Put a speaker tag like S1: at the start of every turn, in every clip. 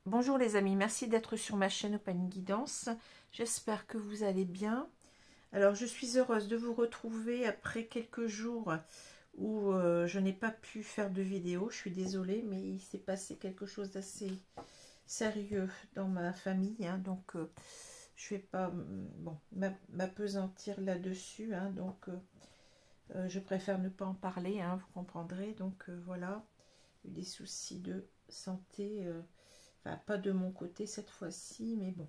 S1: Bonjour les amis, merci d'être sur ma chaîne Open Guidance. J'espère que vous allez bien. Alors je suis heureuse de vous retrouver après quelques jours où je n'ai pas pu faire de vidéo. Je suis désolée, mais il s'est passé quelque chose d'assez sérieux dans ma famille, hein, donc je ne vais pas m'appesantir là-dessus, hein, donc je préfère ne pas en parler, hein, vous comprendrez. Donc voilà, des soucis de santé. Enfin, pas de mon côté cette fois-ci, mais bon.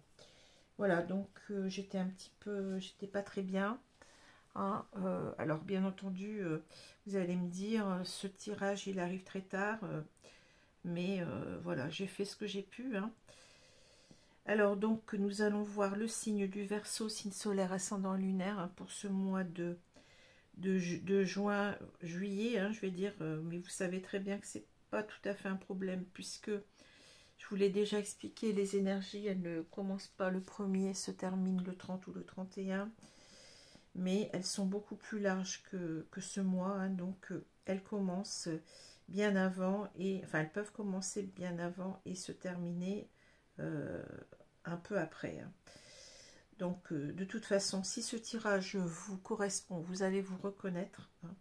S1: Voilà, donc j'étais j'étais pas très bien. Hein, alors, bien entendu, vous allez me dire, ce tirage, il arrive très tard. Mais voilà, j'ai fait ce que j'ai pu. Hein. Alors, donc, nous allons voir le signe du Verseau, signe solaire ascendant lunaire, hein, pour ce mois de juin, juillet, hein, je vais dire. Mais vous savez très bien que c'est pas tout à fait un problème, puisque je vous l'ai déjà expliqué, les énergies, elles ne commencent pas le 1er, se terminent le 30 ou le 31. Mais elles sont beaucoup plus larges que ce mois. Hein, donc, elles commencent bien avant. Enfin, elles peuvent commencer bien avant et se terminer un peu après. Hein. Donc, de toute façon, si ce tirage vous correspond, vous allez vous reconnaître. Hein.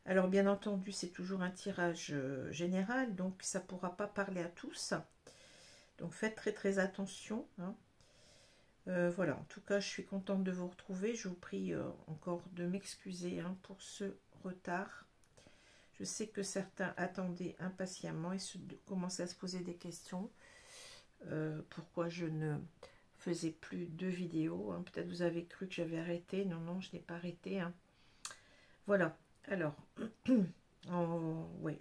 S1: Alors, bien entendu, c'est toujours un tirage général, donc ça ne pourra pas parler à tous. Donc, faites très très attention. Hein. Voilà, en tout cas, je suis contente de vous retrouver. Je vous prie encore de m'excuser, hein, pour ce retard. Je sais que certains attendaient impatiemment et commençaient à se poser des questions. Pourquoi je ne faisais plus de vidéos, hein. Peut-être vous avez cru que j'avais arrêté. Non, non, je n'ai pas arrêté. Hein. Voilà. Alors, ouais,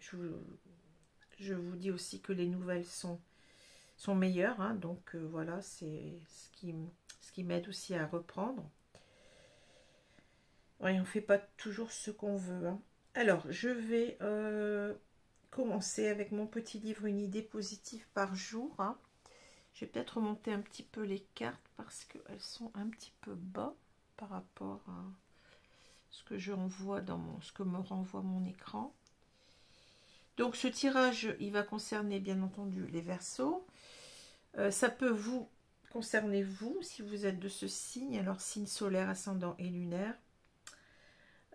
S1: je vous dis aussi que les nouvelles sont meilleures. Hein, donc, voilà, c'est ce qui m'aide aussi à reprendre. Ouais, on ne fait pas toujours ce qu'on veut. Hein. Alors, je vais commencer avec mon petit livre Une idée positive par jour. Hein. Je vais peut-être remonter un petit peu les cartes parce qu'elles sont un petit peu bas par rapport à ce que je renvoie ce que me renvoie mon écran. Donc ce tirage, il va concerner bien entendu les Verseaux. Ça peut vous concerner vous, si vous êtes de ce signe, alors signe solaire, ascendant et lunaire.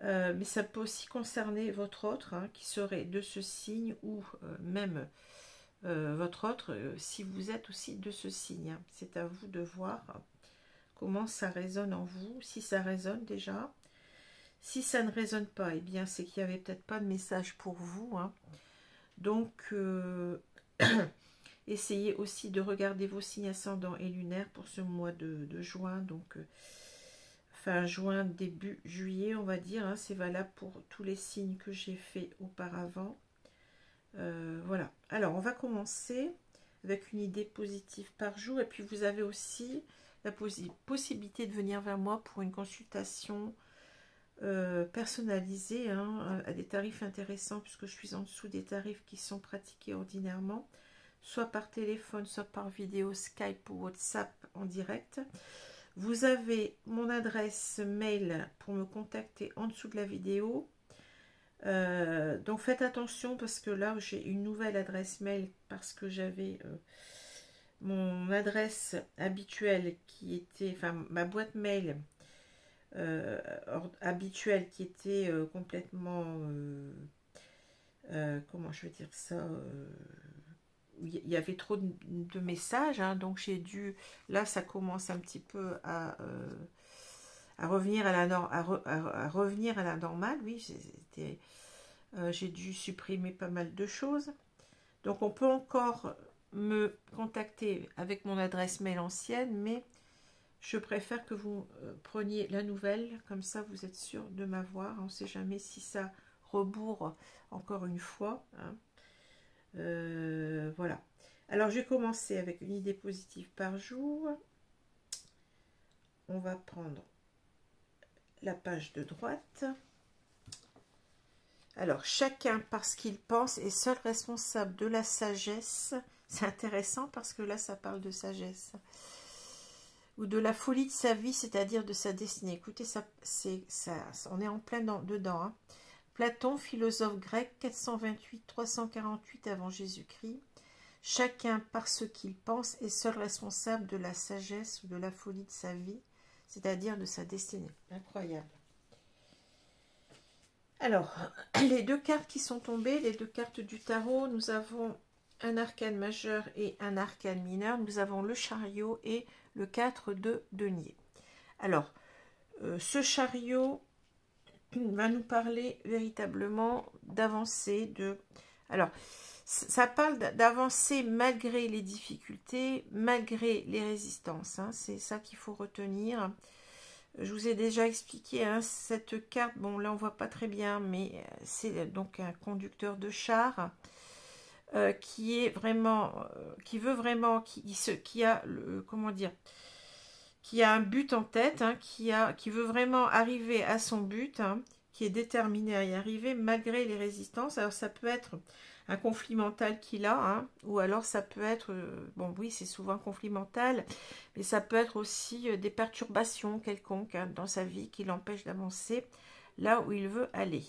S1: Mais ça peut aussi concerner votre autre, hein, qui serait de ce signe, ou même votre autre, si vous êtes aussi de ce signe. Hein. C'est à vous de voir comment ça résonne en vous, si ça résonne déjà. Si ça ne résonne pas, eh bien c'est qu'il n'y avait peut-être pas de message pour vous. Hein. Donc, essayez aussi de regarder vos signes ascendants et lunaires pour ce mois de juin. Donc, fin juin, début juillet, on va dire. Hein, c'est valable pour tous les signes que j'ai fait auparavant. Voilà. Alors, on va commencer avec une idée positive par jour. Et puis, vous avez aussi la possibilité de venir vers moi pour une consultation personnalisée, hein, à des tarifs intéressants, puisque je suis en dessous des tarifs qui sont pratiqués ordinairement, soit par téléphone, soit par vidéo, Skype ou WhatsApp en direct. Vous avez mon adresse mail pour me contacter en dessous de la vidéo. Donc faites attention parce que là j'ai une nouvelle adresse mail parce que j'avais mon adresse habituelle qui était, enfin ma boîte mail habituelle qui était complètement, comment je veux dire ça, il y avait trop de messages, hein, donc j'ai dû, là ça commence un petit peu à revenir à revenir à la normale. Oui, j'ai dû supprimer pas mal de choses. Donc on peut encore me contacter avec mon adresse mail ancienne, mais je préfère que vous preniez la nouvelle, comme ça vous êtes sûr de m'avoir. On ne sait jamais si ça rebourre encore une fois. Hein. Voilà. Alors, je vais commencer avec une idée positive par jour. On va prendre la page de droite. Alors, chacun parce qu'il pense est seul responsable de la sagesse. C'est intéressant parce que là, ça parle de sagesse. Ou de la folie de sa vie, c'est-à-dire de sa destinée. Écoutez, ça, on est en plein dedans. Hein. Platon, philosophe grec, 428-348 avant Jésus-Christ. Chacun, par ce qu'il pense, est seul responsable de la sagesse ou de la folie de sa vie, c'est-à-dire de sa destinée. Incroyable. Alors, les deux cartes qui sont tombées, les deux cartes du tarot, nous avons un arcane majeur et un arcane mineur. Nous avons le chariot et le 4 de denier. Alors, ce chariot va nous parler véritablement d'avancer, Alors, ça parle d'avancer malgré les difficultés, malgré les résistances. Hein, c'est ça qu'il faut retenir. Je vous ai déjà expliqué hein, cette carte. Bon, là, on voit pas très bien, mais c'est donc un conducteur de char qui est vraiment, qui veut vraiment, qui a le, comment dire, qui a un but en tête, hein, qui veut vraiment arriver à son but, hein, qui est déterminé à y arriver malgré les résistances. Alors ça peut être un conflit mental qu'il a, hein, ou alors ça peut être, bon oui c'est souvent un conflit mental, mais ça peut être aussi des perturbations quelconques hein, dans sa vie qui l'empêchent d'avancer là où il veut aller.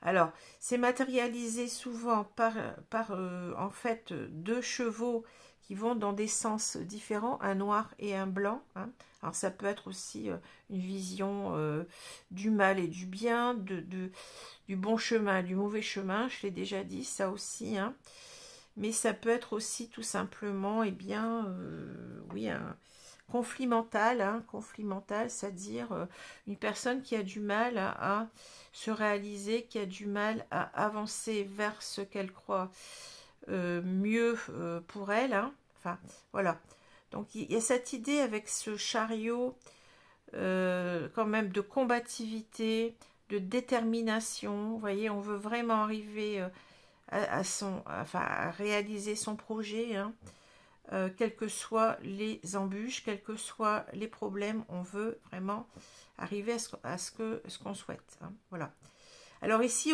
S1: Alors c'est matérialisé souvent par en fait deux chevaux qui vont dans des sens différents, un noir et un blanc. Hein. Alors ça peut être aussi une vision du mal et du bien, du bon chemin, du mauvais chemin, je l'ai déjà dit, ça aussi. Hein. Mais ça peut être aussi tout simplement, eh bien, oui, un conflit mental, hein, c'est-à-dire une personne qui a du mal à se réaliser, qui a du mal à avancer vers ce qu'elle croit mieux pour elle. Hein. Enfin, voilà. Donc, il y a cette idée avec ce chariot quand même de combativité, de détermination. Vous voyez, on veut vraiment arriver à réaliser son projet, hein. Quelles que soient les embûches, quels que soient les problèmes, on veut vraiment arriver à ce qu'on souhaite. Hein. Voilà. Alors ici,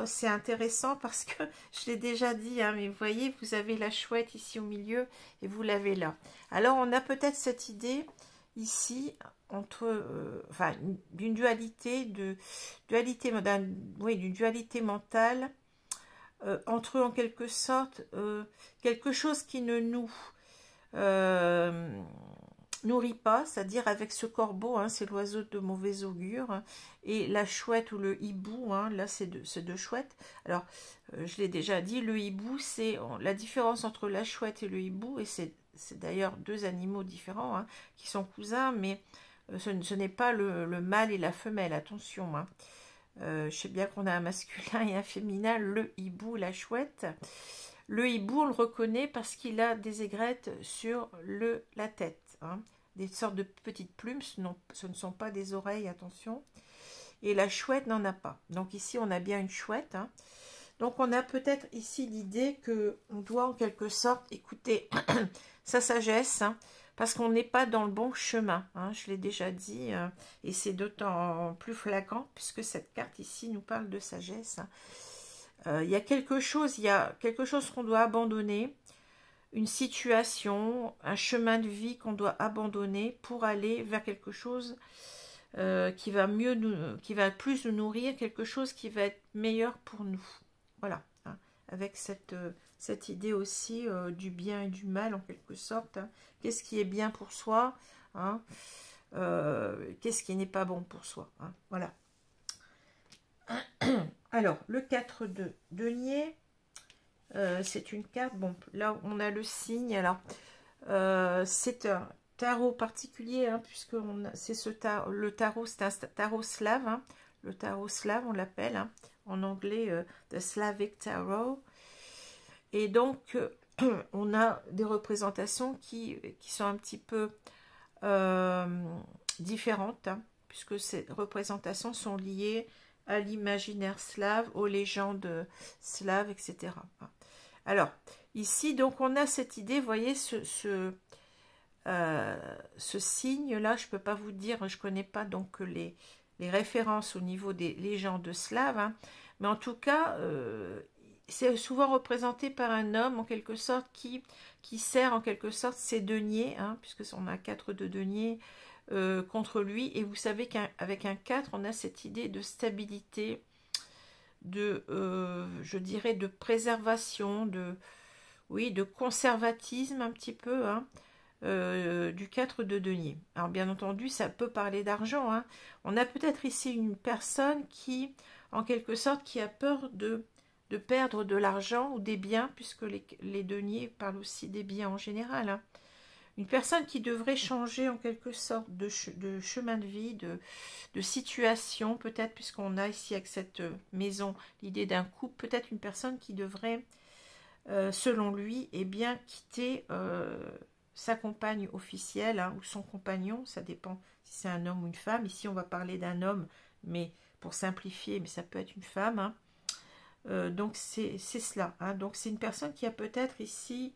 S1: c'est intéressant parce que je l'ai déjà dit, hein, mais vous voyez, vous avez la chouette ici au milieu et vous l'avez là. Alors on a peut-être cette idée ici entre, d'une dualité, d'une dualité mentale entre en quelque sorte quelque chose qui ne nous nourrit pas, c'est-à-dire avec ce corbeau, hein, c'est l'oiseau de mauvais augure, hein, et la chouette ou le hibou, hein, là c'est deux chouettes. Alors, je l'ai déjà dit, le hibou, c'est la différence entre la chouette et le hibou, et c'est d'ailleurs deux animaux différents, hein, qui sont cousins, mais ce n'est pas le mâle et la femelle, attention. Hein. Je sais bien qu'on a un masculin et un féminin, le hibou, la chouette. Le hibou, on le reconnaît parce qu'il a des aigrettes sur la tête. Hein. Des sortes de petites plumes, ce ne sont pas des oreilles, attention. Et la chouette n'en a pas. Donc ici, on a bien une chouette. Hein. Donc on a peut-être ici l'idée qu'on doit en quelque sorte écouter sa sagesse, hein, parce qu'on n'est pas dans le bon chemin. Hein, je l'ai déjà dit, et c'est d'autant plus flagrant puisque cette carte ici nous parle de sagesse. Hein. Il y a quelque chose qu'on doit abandonner, une situation, un chemin de vie qu'on doit abandonner pour aller vers quelque chose qui va plus nous nourrir, quelque chose qui va être meilleur pour nous. Voilà, hein, avec cette idée aussi du bien et du mal en quelque sorte. Hein. Qu'est-ce qui est bien pour soi, hein, qu'est-ce qui n'est pas bon pour soi. Hein, voilà. Alors, le 4 de denier, c'est une carte, bon, là on a le signe, alors, c'est un tarot particulier, hein, puisque le tarot, c'est un tarot slave, hein, le tarot slave, on l'appelle, hein, en anglais, The Slavic Tarot, et donc, on a des représentations qui sont un petit peu différentes, hein, puisque ces représentations sont liées à l'imaginaire slave, aux légendes slaves, etc. Alors, ici, donc, on a cette idée, vous voyez, ce signe-là, je ne peux pas vous dire, je ne connais pas donc les références au niveau des légendes slaves, hein, mais en tout cas, c'est souvent représenté par un homme, en quelque sorte, qui sert en quelque sorte ses deniers, hein, puisque on a 4 de deniers contre lui, et vous savez qu'avec un 4, on a cette idée de stabilité, de, je dirais, de préservation, oui, de conservatisme un petit peu, hein, du 4 de denier. Alors bien entendu, ça peut parler d'argent, hein. On a peut-être ici une personne qui, en quelque sorte, qui a peur de perdre de l'argent ou des biens, puisque les deniers parlent aussi des biens en général, hein. Une personne qui devrait changer en quelque sorte de chemin de vie, de situation, peut-être, puisqu'on a ici avec cette maison l'idée d'un couple, peut-être une personne qui devrait, selon lui, eh bien, quitter sa compagne officielle, hein, ou son compagnon, ça dépend si c'est un homme ou une femme. Ici, on va parler d'un homme, mais pour simplifier, mais ça peut être une femme, hein. Donc, c'est cela, hein. Donc, c'est une personne qui a peut-être ici...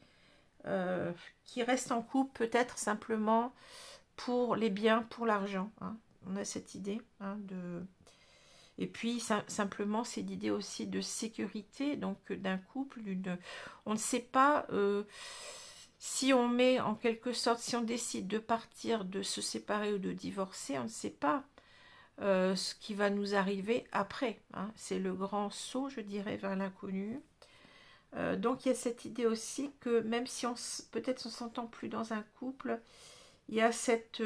S1: qui reste en couple peut-être simplement pour les biens, pour l'argent, hein. On a cette idée, hein, de... Et puis simplement c'est l'idée aussi de sécurité, donc d'un couple, on ne sait pas si on met en quelque sorte, si on décide de partir, de se séparer ou de divorcer, on ne sait pas ce qui va nous arriver après, hein. C'est le grand saut, je dirais, vers l'inconnu. Donc il y a cette idée aussi que même si peut-être on s'entend plus dans un couple, il y a cette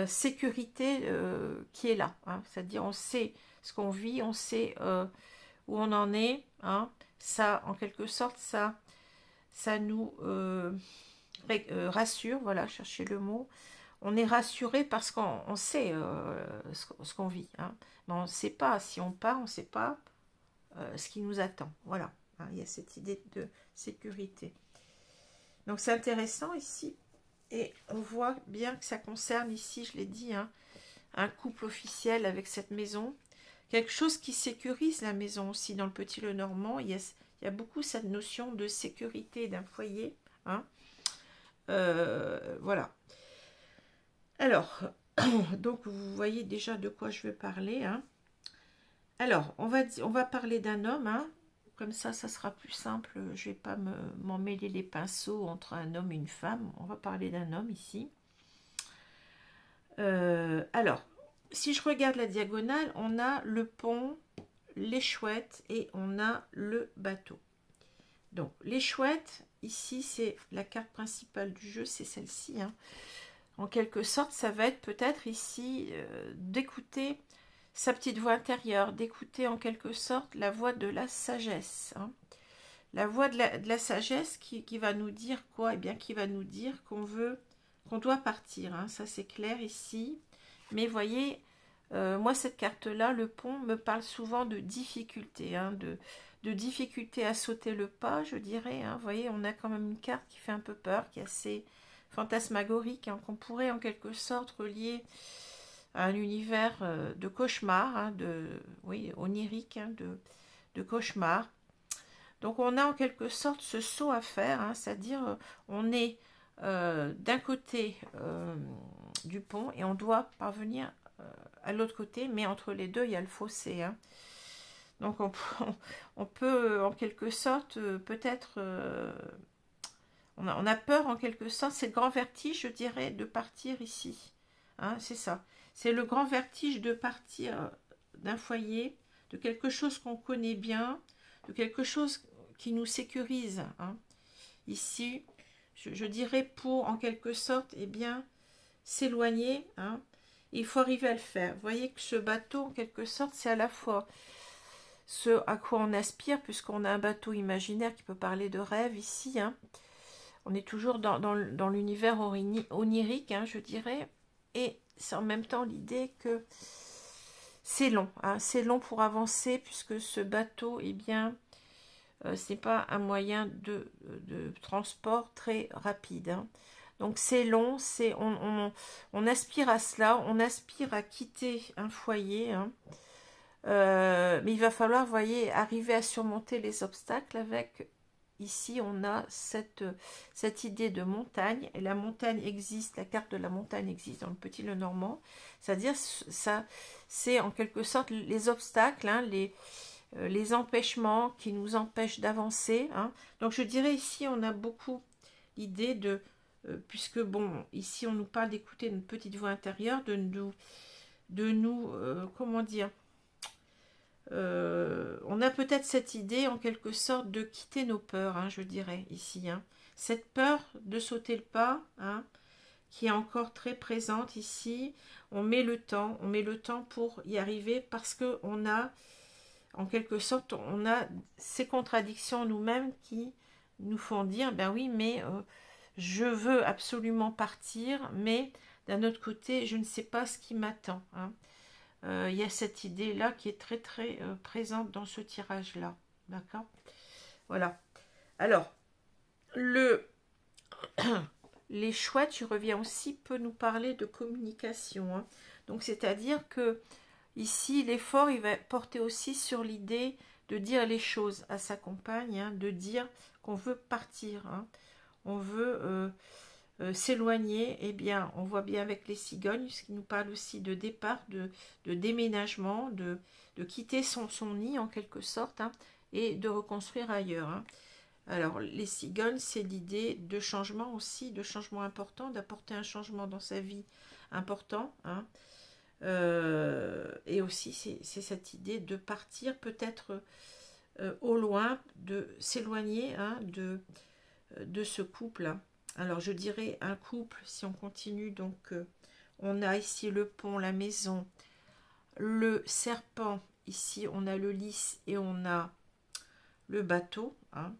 S1: sécurité qui est là, hein. C'est-à-dire on sait ce qu'on vit, on sait où on en est, hein. Ça, en quelque sorte, ça nous rassure, voilà, cherchez le mot. On est rassuré parce qu'on sait ce qu'on vit, hein. Mais on ne sait pas, si on part, on ne sait pas ce qui nous attend, voilà. Il y a cette idée de sécurité. Donc c'est intéressant ici. Et on voit bien que ça concerne ici, je l'ai dit, hein, un couple officiel avec cette maison. Quelque chose qui sécurise la maison aussi. Dans le Petit Lenormand, il y a beaucoup cette notion de sécurité d'un foyer, hein. Voilà. Alors, donc vous voyez déjà de quoi je vais parler, hein. Alors, on va parler d'un homme, hein. Comme ça sera plus simple. Je ne vais pas m'en mêler les pinceaux entre un homme et une femme. On va parler d'un homme ici. Alors, si je regarde la diagonale, on a le pont, les chouettes et on a le bateau. Donc, les chouettes, ici, c'est la carte principale du jeu, c'est celle-ci, hein. En quelque sorte, ça va être peut-être ici d'écouter sa petite voix intérieure, d'écouter en quelque sorte la voix de la sagesse, hein. La voix de la sagesse qui va nous dire quoi? Eh bien, qui va nous dire qu'on doit partir, hein. Ça c'est clair ici. Mais voyez, moi cette carte-là, le pont, me parle souvent de difficulté, hein, de difficulté à sauter le pas, je dirais, hein. Vous voyez, on a quand même une carte qui fait un peu peur, qui est assez fantasmagorique, hein, qu'on pourrait en quelque sorte relier à un univers de cauchemar, hein, oui, onirique, hein, de cauchemar. Donc on a en quelque sorte ce saut à faire, hein, c'est-à-dire on est d'un côté du pont et on doit parvenir à l'autre côté, mais entre les deux il y a le fossé, hein. Donc on peut en quelque sorte peut-être on a peur en quelque sorte, c'est le grand vertige, je dirais, de partir ici, hein, c'est ça. C'est le grand vertige de partir d'un foyer, de quelque chose qu'on connaît bien, de quelque chose qui nous sécurise, hein. Ici, je dirais pour en quelque sorte, eh bien, s'éloigner, hein. Il faut arriver à le faire. Vous voyez que ce bateau, en quelque sorte, c'est à la fois ce à quoi on aspire, puisqu'on a un bateau imaginaire qui peut parler de rêve ici, hein. On est toujours dans l'univers onirique, hein, je dirais, et c'est en même temps l'idée que c'est long, hein, c'est long pour avancer, puisque ce bateau, eh bien, c'est pas un moyen de transport très rapide, hein. Donc c'est long, on aspire à cela, on aspire à quitter un foyer, hein. Mais il va falloir, vous voyez, arriver à surmonter les obstacles avec, ici on a cette idée de montagne, et la montagne existe, la carte de la montagne existe dans le Petit Lenormand, c'est-à-dire ça, c'est en quelque sorte les obstacles, hein, les empêchements qui nous empêchent d'avancer, hein. Donc je dirais ici on a beaucoup l'idée de, puisque bon, ici on nous parle d'écouter notre petite voix intérieure, comment dire, on a peut-être cette idée en quelque sorte de quitter nos peurs, hein, je dirais ici, hein. Cette peur de sauter le pas, hein, qui est encore très présente ici. On met le temps pour y arriver parce que on a, en quelque sorte, on a ces contradictions nous-mêmes qui nous font dire, ben oui, mais je veux absolument partir, mais d'un autre côté, je ne sais pas ce qui m'attend, hein. Il y a cette idée-là qui est très très présente dans ce tirage-là. D'accord? Voilà. Alors, les chouettes, je reviens aussi, peut nous parler de communication, hein. Donc, c'est-à-dire que ici, l'effort, il va porter aussi sur l'idée de dire les choses à sa compagne, hein, de dire qu'on veut partir, hein. On veut s'éloigner. Eh bien, on voit bien avec les cigognes, ce qui nous parle aussi de départ, de déménagement, de quitter son nid en quelque sorte, hein, et de reconstruire ailleurs, hein. Alors, les cigognes, c'est l'idée de changement aussi, de changement important, d'apporter un changement dans sa vie important, hein. Et aussi, c'est cette idée de partir peut-être au loin, de s'éloigner, hein, de ce couple, hein. Alors, je dirais un couple, si on continue, donc on a ici le pont, la maison, le serpent, ici on a le lys et on a le bateau, hein.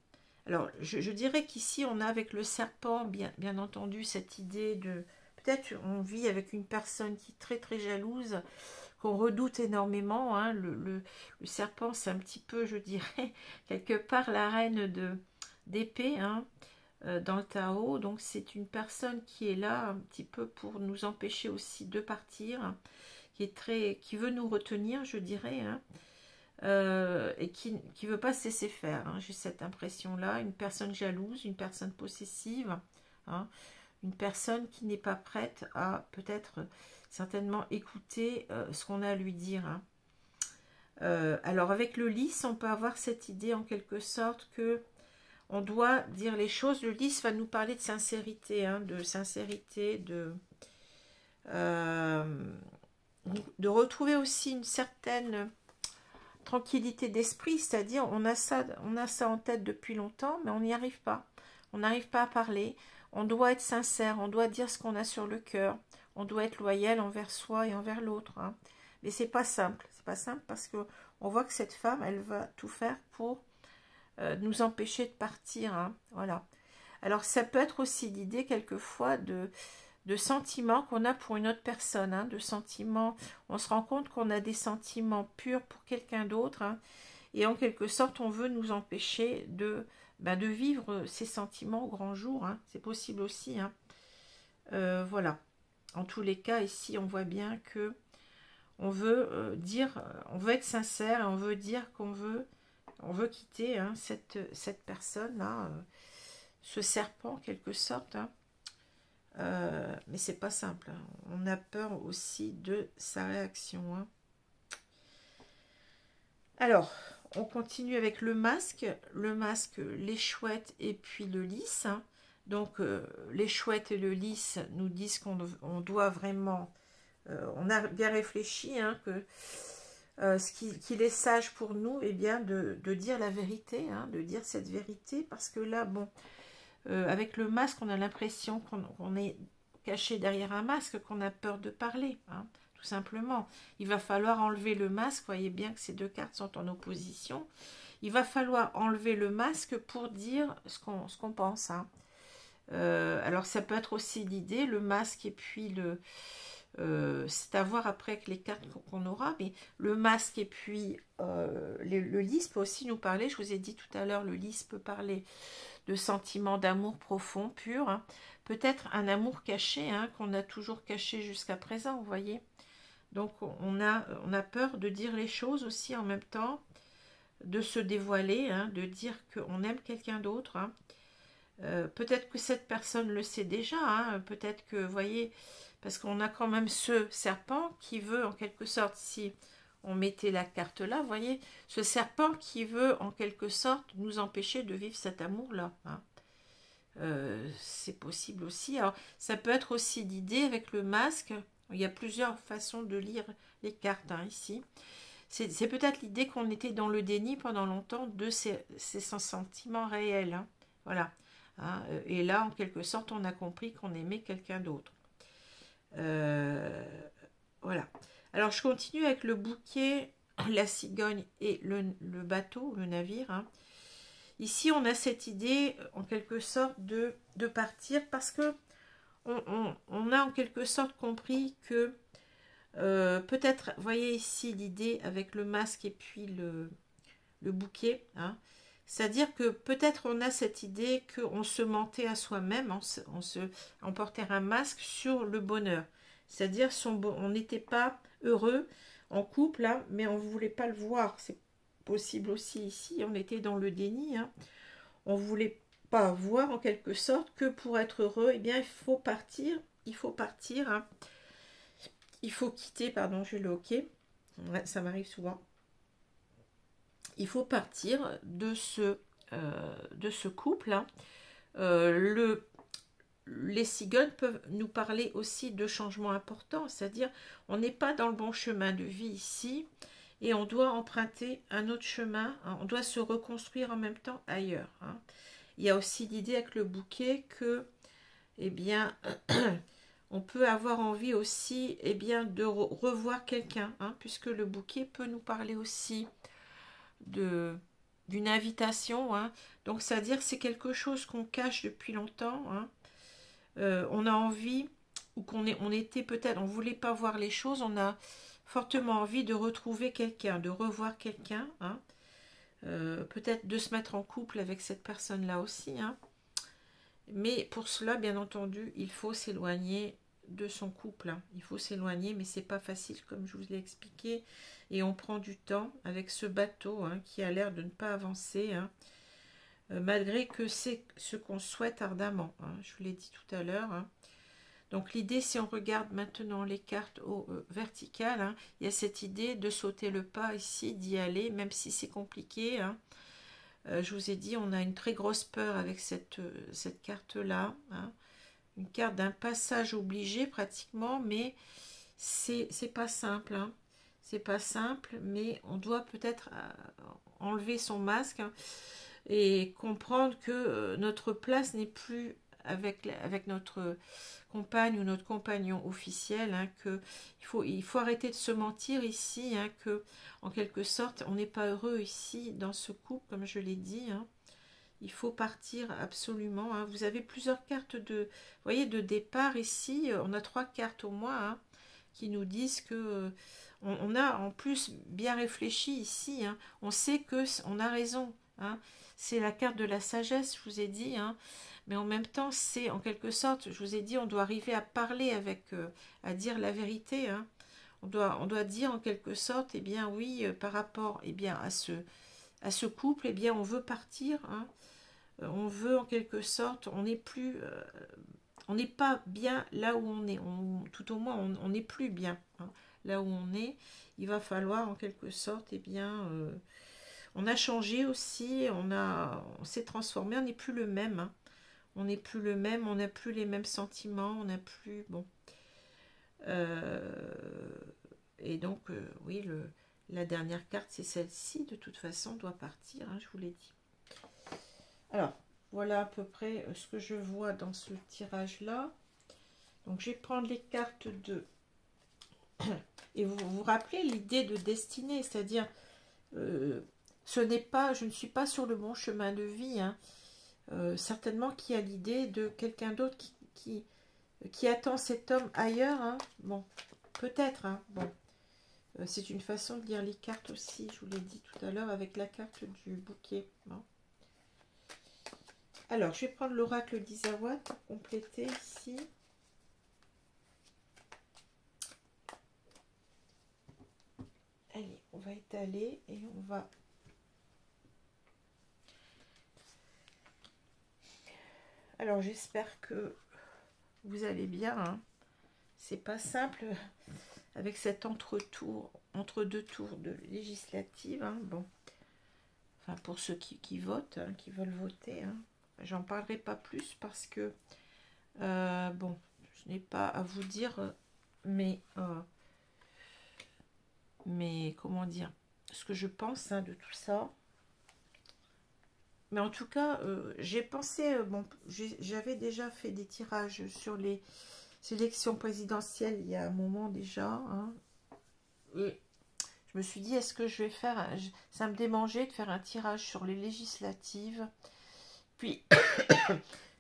S1: Alors, je dirais qu'ici on a avec le serpent, bien entendu, cette idée de, peut-être on vit avec une personne qui est très très jalouse, qu'on redoute énormément, hein. Le serpent, c'est un petit peu, je dirais, quelque part la reine d'épée, hein, dans le tarot. Donc c'est une personne qui est là un petit peu pour nous empêcher aussi de partir, qui veut nous retenir, je dirais, hein, et qui veut pas se laisser faire, hein. J'ai cette impression là, une personne jalouse, une personne possessive, hein, une personne qui n'est pas prête à peut-être certainement écouter ce qu'on a à lui dire, hein. Alors avec le lys, on peut avoir cette idée en quelque sorte que on doit dire les choses. Le lys va nous parler de sincérité, hein, de retrouver aussi une certaine tranquillité d'esprit, c'est-à-dire on a ça en tête depuis longtemps, mais on n'y arrive pas. On n'arrive pas à parler. On doit être sincère, on doit dire ce qu'on a sur le cœur. On doit être loyal envers soi et envers l'autre, hein. Mais c'est pas simple. C'est pas simple parce que on voit que cette femme, elle va tout faire pour nous empêcher de partir, hein. Voilà. Alors ça peut être aussi l'idée quelquefois de sentiments qu'on a pour une autre personne, hein, de sentiments, on se rend compte qu'on a des sentiments purs pour quelqu'un d'autre, hein, et en quelque sorte on veut nous empêcher de vivre ces sentiments au grand jour, hein. C'est possible aussi, hein. Voilà. En tous les cas, ici on voit bien que on veut on veut être sincère, et on veut dire qu'on veut quitter, hein, cette personne-là, ce serpent en quelque sorte, hein. Mais c'est pas simple, hein. On a peur aussi de sa réaction, hein. Alors, on continue avec le masque, les chouettes et puis le lys, hein. Donc, les chouettes et le lys nous disent qu'on doit vraiment, on a bien réfléchi, hein, que qu'il est sage pour nous, eh bien, de dire la vérité, hein, de dire cette vérité, parce que là, bon, avec le masque, on a l'impression qu'on est caché derrière un masque, qu'on a peur de parler, hein, tout simplement. Il va falloir enlever le masque, voyez bien que ces deux cartes sont en opposition. Il va falloir enlever le masque pour dire ce qu'on pense, hein. Alors ça peut être aussi l'idée, le masque et puis C'est à voir après avec les cartes qu'on aura, mais le masque et puis le lys peut aussi nous parler. Je vous ai dit tout à l'heure, le lys peut parler de sentiments d'amour profond, pur, hein. Peut-être un amour caché, hein, qu'on a toujours caché jusqu'à présent, vous voyez. Donc on a peur de dire les choses aussi en même temps, de se dévoiler, hein, de dire qu'on aime quelqu'un d'autre, hein. Peut-être que cette personne le sait déjà, hein, peut-être que, vous voyez, parce qu'on a quand même ce serpent qui veut, en quelque sorte, si on mettait la carte là, vous voyez, ce serpent qui veut, en quelque sorte, nous empêcher de vivre cet amour-là, hein. C'est possible aussi. Alors, ça peut être aussi l'idée avec le masque. Il y a plusieurs façons de lire les cartes, hein, ici. C'est peut-être l'idée qu'on était dans le déni pendant longtemps de ces sentiments réels, hein. Voilà. Hein, et là, en quelque sorte, on a compris qu'on aimait quelqu'un d'autre. Voilà. Alors, je continue avec le bouquet, la cigogne et le bateau, le navire, hein. Ici, on a cette idée, en quelque sorte, de partir parce que on a en quelque sorte compris que peut-être, vous voyez ici l'idée avec le masque et puis le bouquet, hein. C'est-à-dire que peut-être on a cette idée qu'on se mentait à soi-même, on portait un masque sur le bonheur. C'est-à-dire on n'était pas heureux en couple, hein, mais on ne voulait pas le voir. C'est possible aussi ici, on était dans le déni, hein. On ne voulait pas voir en quelque sorte que pour être heureux, eh bien il faut partir, hein. Il faut quitter, pardon, j'ai le hoquet, ouais, ça m'arrive souvent. Il faut partir de ce couple, hein. Les cigognes peuvent nous parler aussi de changements importants, c'est-à-dire on n'est pas dans le bon chemin de vie ici et on doit emprunter un autre chemin, hein. On doit se reconstruire en même temps ailleurs, hein. Il y a aussi l'idée avec le bouquet que, eh bien, on peut avoir envie aussi, eh bien, de revoir quelqu'un, hein, puisque le bouquet peut nous parler aussi d'une invitation, hein. Donc, c'est-à-dire c'est quelque chose qu'on cache depuis longtemps, hein. On a envie, ou on était peut-être, on ne voulait pas voir les choses, on a fortement envie de retrouver quelqu'un, de revoir quelqu'un, hein. Peut-être de se mettre en couple avec cette personne-là aussi, hein. Mais pour cela, bien entendu, il faut s'éloigner de son couple, hein. Il faut s'éloigner, mais c'est pas facile, comme je vous l'ai expliqué. Et on prend du temps avec ce bateau, hein, qui a l'air de ne pas avancer, hein, malgré que c'est ce qu'on souhaite ardemment, hein. Je vous l'ai dit tout à l'heure, hein. Donc l'idée, si on regarde maintenant les cartes verticales, hein, il y a cette idée de sauter le pas ici, d'y aller, même si c'est compliqué, hein. Je vous ai dit, on a une très grosse peur avec cette carte-là, hein. Une carte d'un passage obligé pratiquement, mais c'est pas simple, hein. C'est pas simple, mais on doit peut-être enlever son masque, hein, et comprendre que notre place n'est plus avec notre compagne ou notre compagnon officiel, hein, que il faut arrêter de se mentir ici, hein, que en quelque sorte on n'est pas heureux ici dans ce couple, comme je l'ai dit, hein. Il faut partir absolument, hein. Vous avez plusieurs cartes vous voyez, de départ ici. On a 3 cartes au moins, hein, qui nous disent que on a en plus bien réfléchi ici, hein. On sait que on a raison, hein. C'est la carte de la sagesse, je vous ai dit, hein. Mais en même temps, c'est en quelque sorte, je vous ai dit, on doit arriver à parler à dire la vérité, hein. On doit dire en quelque sorte, eh bien oui, par rapport, eh bien à ce couple, eh bien on veut partir, hein. On veut en quelque sorte, on n'est plus, on n'est pas bien là où on est, tout au moins on n'est plus bien, hein, là où on est. Il va falloir en quelque sorte, eh bien, on a changé aussi, on s'est transformé, on n'est plus le même, hein. On n'est plus le même, on n'a plus les mêmes sentiments, on n'a plus, bon. Et donc, oui, la dernière carte, c'est celle-ci, de toute façon, doit partir, hein, je vous l'ai dit. Alors, voilà à peu près ce que je vois dans ce tirage-là. Donc, je vais prendre les cartes de... Et vous vous rappelez l'idée de destinée, c'est-à-dire, je ne suis pas sur le bon chemin de vie, hein. Certainement qu'il y a l'idée de quelqu'un d'autre qui attend cet homme ailleurs, hein. Bon, peut-être, hein. Bon, c'est une façon de lire les cartes aussi, je vous l'ai dit tout à l'heure, avec la carte du bouquet. Bon. Alors, je vais prendre l'oracle d'Isawa pour compléter ici. Allez, on va étaler et on va... Alors, j'espère que vous allez bien, hein. C'est pas simple avec cet entre deux tours de législative, hein. Bon, enfin pour ceux qui votent, hein, qui veulent voter, hein. J'en parlerai pas plus parce que bon, je n'ai pas à vous dire, mais comment dire, ce que je pense, hein, de tout ça. Mais en tout cas, j'ai pensé, bon, j'avais déjà fait des tirages sur les élections présidentielles il y a un moment déjà, hein, et je me suis dit, est-ce que je vais faire, ça me démangeait de faire un tirage sur les législatives, puis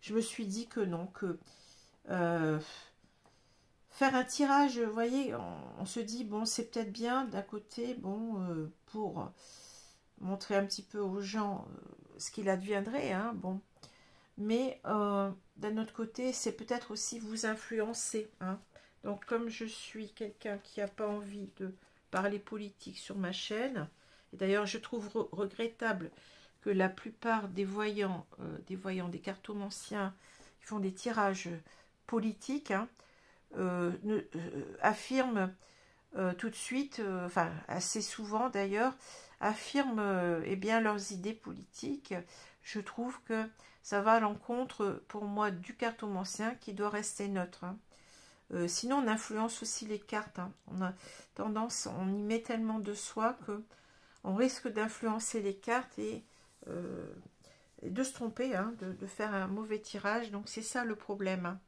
S1: je me suis dit que non, que faire un tirage, vous voyez, on se dit, bon, c'est peut-être bien d'un côté, bon, pour montrer un petit peu aux gens ce qu'il adviendrait, hein, bon, mais d'un autre côté, c'est peut-être aussi vous influencer, hein. Donc, comme je suis quelqu'un qui n'a pas envie de parler politique sur ma chaîne, et d'ailleurs, je trouve regrettable que la plupart des voyants, des cartomanciens qui font des tirages politiques, hein, affirment tout de suite, enfin assez souvent d'ailleurs, affirment eh bien leurs idées politiques. Je trouve que ça va à l'encontre pour moi du cartomancien qui doit rester neutre, hein. Sinon on influence aussi les cartes, hein. On a tendance, on y met tellement de soi que on risque d'influencer les cartes et de se tromper, hein, de faire un mauvais tirage. Donc c'est ça le problème, hein.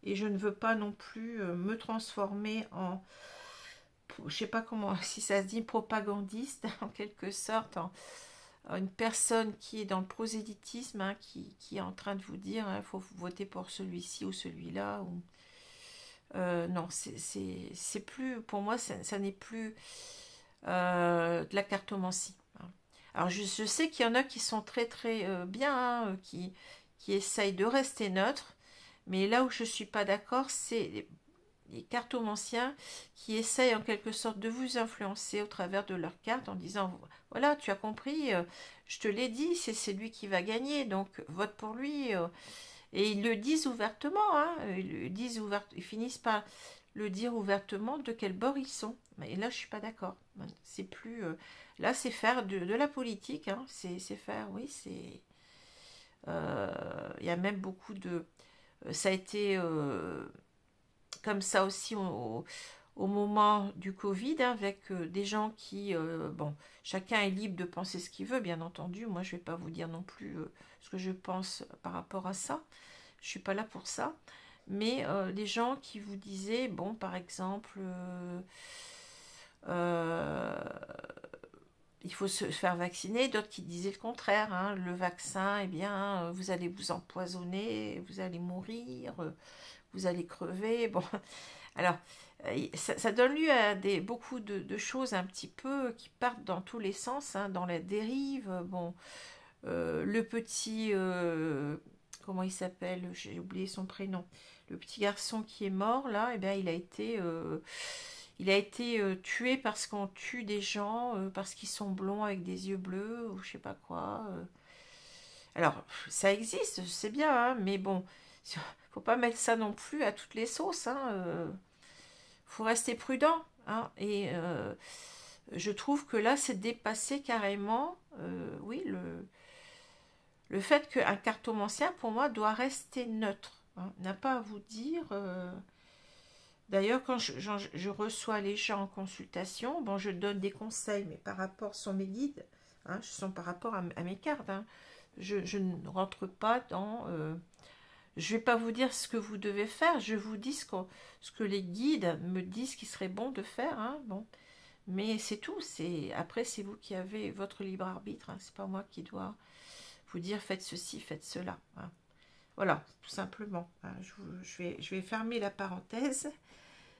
S1: Et je ne veux pas non plus me transformer en, je sais pas comment, si ça se dit, propagandiste, en quelque sorte, en une personne qui est dans le prosélytisme, hein, qui est en train de vous dire, il faut voter pour celui-ci ou celui-là. Ou... non, c'est plus, pour moi, ça n'est plus de la cartomancie, hein. Alors, je sais qu'il y en a qui sont très, très bien, hein, qui essayent de rester neutres, mais là où je ne suis pas d'accord, c'est les cartomanciens qui essayent en quelque sorte de vous influencer au travers de leurs cartes en disant, voilà, tu as compris, je te l'ai dit, c'est lui qui va gagner, donc vote pour lui. Et ils le disent ouvertement, hein, ils finissent par le dire ouvertement de quel bord ils sont. Et là, je suis pas d'accord. C'est plus, là, c'est faire de la politique, hein, c'est faire, oui, c'est... Il y a même beaucoup de... ça a été comme ça aussi au moment du Covid, hein, avec des gens qui, bon, chacun est libre de penser ce qu'il veut, bien entendu. Moi, je ne vais pas vous dire non plus ce que je pense par rapport à ça. Je ne suis pas là pour ça. Mais des gens qui vous disaient, bon, par exemple, il faut se faire vacciner, d'autres qui disaient le contraire, hein, le vaccin, eh bien, vous allez vous empoisonner, vous allez mourir, vous allez crever, bon, alors, ça donne lieu à beaucoup de choses un petit peu qui partent dans tous les sens, hein, dans la dérive, bon, le petit, comment il s'appelle, j'ai oublié son prénom, le petit garçon qui est mort, là, eh bien, il a été tué parce qu'on tue des gens, parce qu'ils sont blonds avec des yeux bleus, ou je sais pas quoi. Alors, ça existe, c'est bien, hein, mais bon, faut pas mettre ça non plus à toutes les sauces, hein. Faut rester prudent, hein, et je trouve que là, c'est dépassé carrément, oui, le fait qu'un cartomancien, pour moi, doit rester neutre, hein, n'a pas à vous dire... D'ailleurs, quand je reçois les gens en consultation, bon, je donne des conseils, mais par rapport, sont mes guides, hein, ce sont par rapport à mes cartes, hein. Je ne rentre pas dans... je ne vais pas vous dire ce que vous devez faire, je vous dis ce que les guides me disent qu'il serait bon de faire, hein, bon. Mais c'est tout, après c'est vous qui avez votre libre arbitre, hein, c'est pas moi qui dois vous dire faites ceci, faites cela, hein. Voilà, tout simplement. Hein, je vais fermer la parenthèse.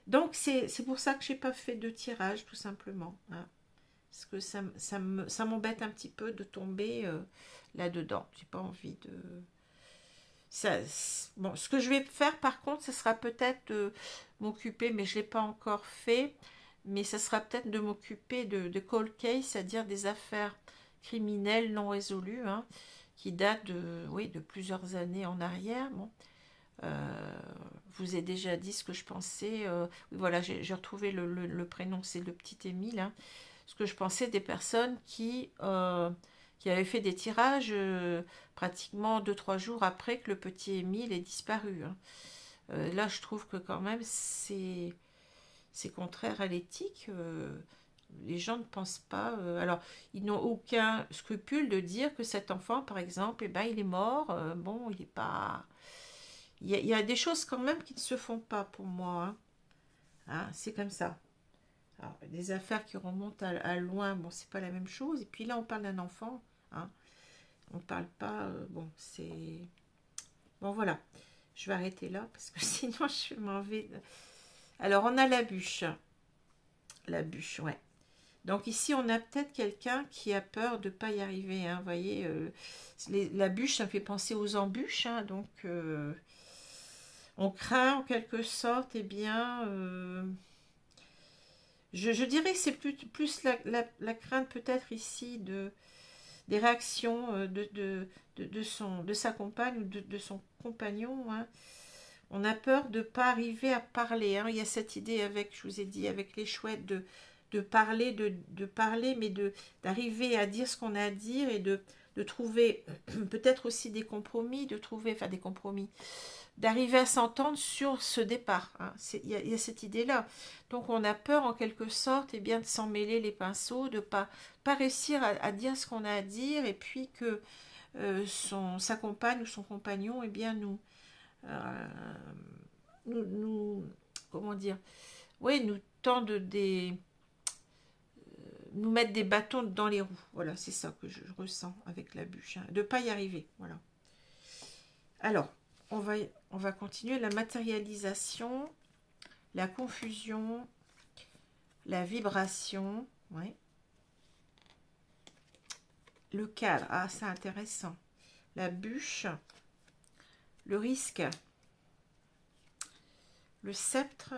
S1: Donc, c'est pour ça que j'ai pas fait de tirage, tout simplement. Hein, parce que ça m'embête un petit peu de tomber là-dedans. J'ai pas envie de... Ça, bon, ce que je vais faire, par contre, ce sera peut-être de m'occuper, mais je ne l'ai pas encore fait, mais ce sera peut-être de m'occuper de cold case, c'est-à-dire des affaires criminelles non résolues, hein, qui datent de, oui, de plusieurs années en arrière. Bon, je vous ai déjà dit ce que je pensais. Oui, voilà, j'ai retrouvé le prénom, c'est le petit Émile. Hein, ce que je pensais des personnes qui avaient fait des tirages pratiquement 2-3 jours après que le petit Émile ait disparu. Hein. Là, je trouve que quand même, c'est contraire à l'éthique. Les gens ne pensent pas... alors, ils n'ont aucun scrupule de dire que cet enfant, par exemple, eh ben, il est mort. Bon, il n'est pas... Il y a des choses quand même qui ne se font pas pour moi. Hein. Hein, c'est comme ça. Alors, des affaires qui remontent à loin, bon, c'est pas la même chose. Et puis là, on parle d'un enfant. Hein. On ne parle pas... bon, c'est... Bon, voilà. Je vais arrêter là parce que sinon, je m'en vais... Alors, on a la bûche. La bûche, ouais. Donc ici, on a peut-être quelqu'un qui a peur de ne pas y arriver. Hein. Vous voyez, la bûche, ça me fait penser aux embûches. Hein. Donc, on craint en quelque sorte, eh bien... je dirais que c'est plus la crainte peut-être ici des réactions de sa compagne ou de son compagnon. Hein. On a peur de ne pas arriver à parler. Hein. Il y a cette idée avec, je vous ai dit, avec les chouettes, de parler, mais d'arriver à dire ce qu'on a à dire et de trouver peut-être aussi des compromis, des compromis, d'arriver à s'entendre sur ce départ. Hein. Il y a cette idée-là. Donc on a peur en quelque sorte, eh bien, de s'en mêler les pinceaux, de pas réussir à dire ce qu'on a à dire, et puis que sa compagne ou son compagnon, eh bien, comment dire, oui, nous tendent nous mettre des bâtons dans les roues. Voilà, c'est ça que je ressens avec la bûche. Hein, de ne pas y arriver. Voilà. Alors, on va continuer. La matérialisation, la confusion, la vibration. Ouais. Le cadre. Ah, c'est intéressant. La bûche. Le risque. Le sceptre.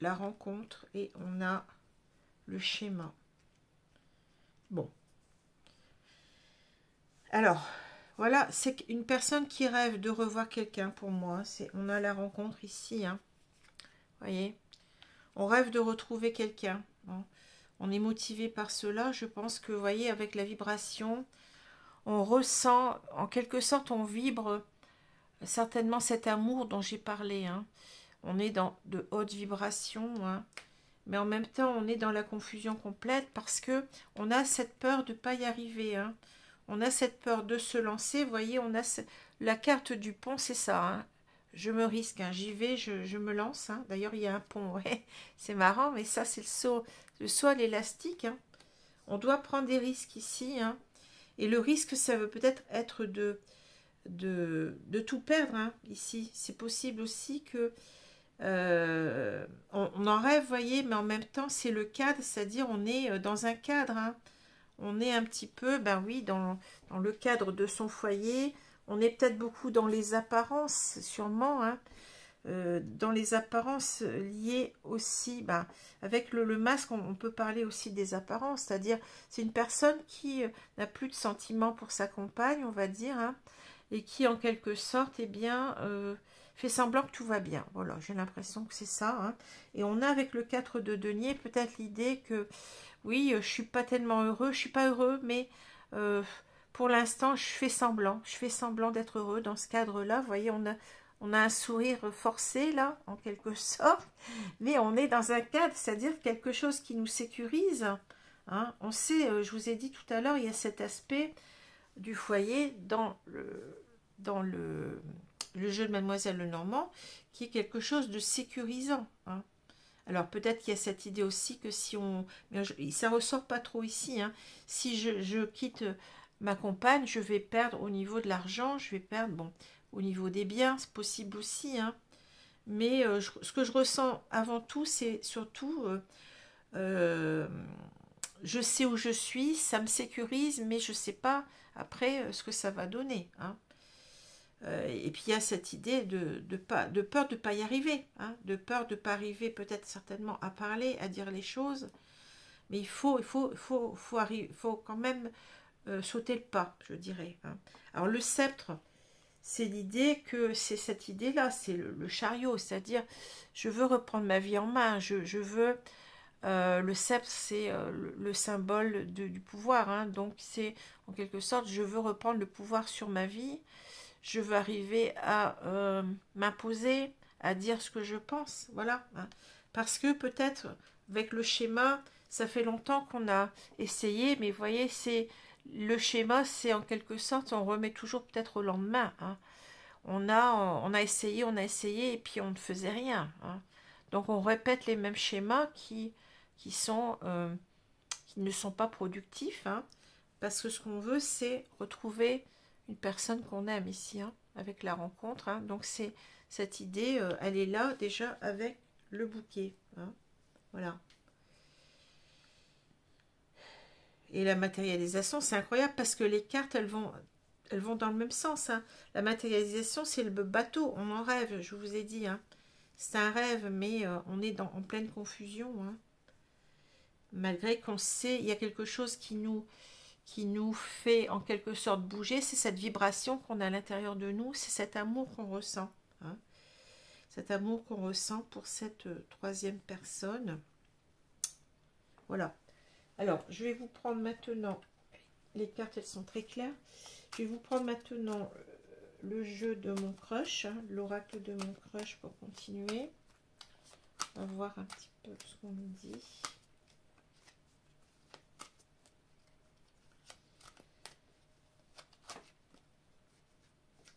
S1: La rencontre. Et on a le schéma. Bon. Alors, voilà, c'est une personne qui rêve de revoir quelqu'un pour moi. On a la rencontre ici. Hein. Voyez, on rêve de retrouver quelqu'un. Hein. On est motivé par cela. Je pense que, vous voyez, avec la vibration, on ressent, en quelque sorte, on vibre certainement cet amour dont j'ai parlé. Hein. On est dans de hautes vibrations. Hein. Mais en même temps, on est dans la confusion complète parce que on a cette peur de ne pas y arriver. Hein. On a cette peur de se lancer. Vous voyez, on a la carte du pont, c'est ça. Hein. Je me risque, hein. J'y vais, je me lance. Hein. D'ailleurs, il y a un pont. Ouais. C'est marrant, mais ça, c'est le saut à l'élastique. Hein. On doit prendre des risques ici. Hein. Et le risque, ça veut peut-être être de tout perdre. Hein, ici, c'est possible aussi que on en rêve, vous voyez, mais en même temps, c'est le cadre, c'est-à-dire on est dans un cadre. Hein. On est un petit peu, ben oui, dans le cadre de son foyer. On est peut-être beaucoup dans les apparences, sûrement, hein, dans les apparences liées aussi, ben, avec le masque, on peut parler aussi des apparences, c'est-à-dire c'est une personne qui n'a plus de sentiments pour sa compagne, on va dire, hein, et qui, en quelque sorte, eh bien, fait semblant que tout va bien. Voilà, j'ai l'impression que c'est ça. Hein. Et on a avec le 4 de denier peut-être l'idée que oui, je suis pas tellement heureux, je suis pas heureux, mais pour l'instant, je fais semblant d'être heureux dans ce cadre-là. Vous voyez, on a un sourire forcé, là, en quelque sorte, mais on est dans un cadre, c'est-à-dire quelque chose qui nous sécurise. Hein. On sait, je vous ai dit tout à l'heure, il y a cet aspect du foyer dans le jeu de Mademoiselle Lenormand, qui est quelque chose de sécurisant. Hein. Alors peut-être qu'il y a cette idée aussi que si on... Mais ça ressort pas trop ici. Hein. Si je quitte ma compagne, je vais perdre au niveau de l'argent, je vais perdre, bon, au niveau des biens, c'est possible aussi, hein. Mais ce que je ressens avant tout, c'est surtout, euh, je sais où je suis, ça me sécurise, mais je ne sais pas après ce que ça va donner, hein. Et puis il y a cette idée de peur de ne pas y arriver, hein, de peur de ne pas arriver peut-être certainement à parler, à dire les choses, mais faut quand même sauter le pas, je dirais, hein. Alors le sceptre, c'est l'idée que c'est cette idée-là, c'est le chariot, c'est-à-dire je veux reprendre ma vie en main, je veux... le sceptre, c'est le symbole du pouvoir, hein, donc c'est en quelque sorte, je veux reprendre le pouvoir sur ma vie, je veux arriver à m'imposer, à dire ce que je pense, voilà, hein. Parce que peut-être avec le schéma, ça fait longtemps qu'on a essayé, mais vous voyez, c'est le schéma, c'est en quelque sorte, on remet toujours peut-être au lendemain, hein. On a essayé, et puis on ne faisait rien, hein. Donc on répète les mêmes schémas qui sont, qui ne sont pas productifs, hein, parce que ce qu'on veut, c'est retrouver une personne qu'on aime ici, hein, avec la rencontre, hein. Donc c'est cette idée, elle est là déjà avec le bouquet, hein, voilà. Et la matérialisation, c'est incroyable parce que les cartes, elles vont dans le même sens, hein. La matérialisation, c'est le bateau, on en rêve, je vous ai dit, hein. C'est un rêve, mais on est en pleine confusion, hein. Malgré qu'on sait, il y a quelque chose qui nous fait en quelque sorte bouger, c'est cette vibration qu'on a à l'intérieur de nous, c'est cet amour qu'on ressent, hein. Cet amour qu'on ressent pour cette troisième personne. Voilà. Alors, je vais vous prendre maintenant, les cartes, elles sont très claires. Je vais vous prendre maintenant le jeu de mon crush, hein, l'oracle de mon crush pour continuer. On va voir un petit peu ce qu'on nous dit.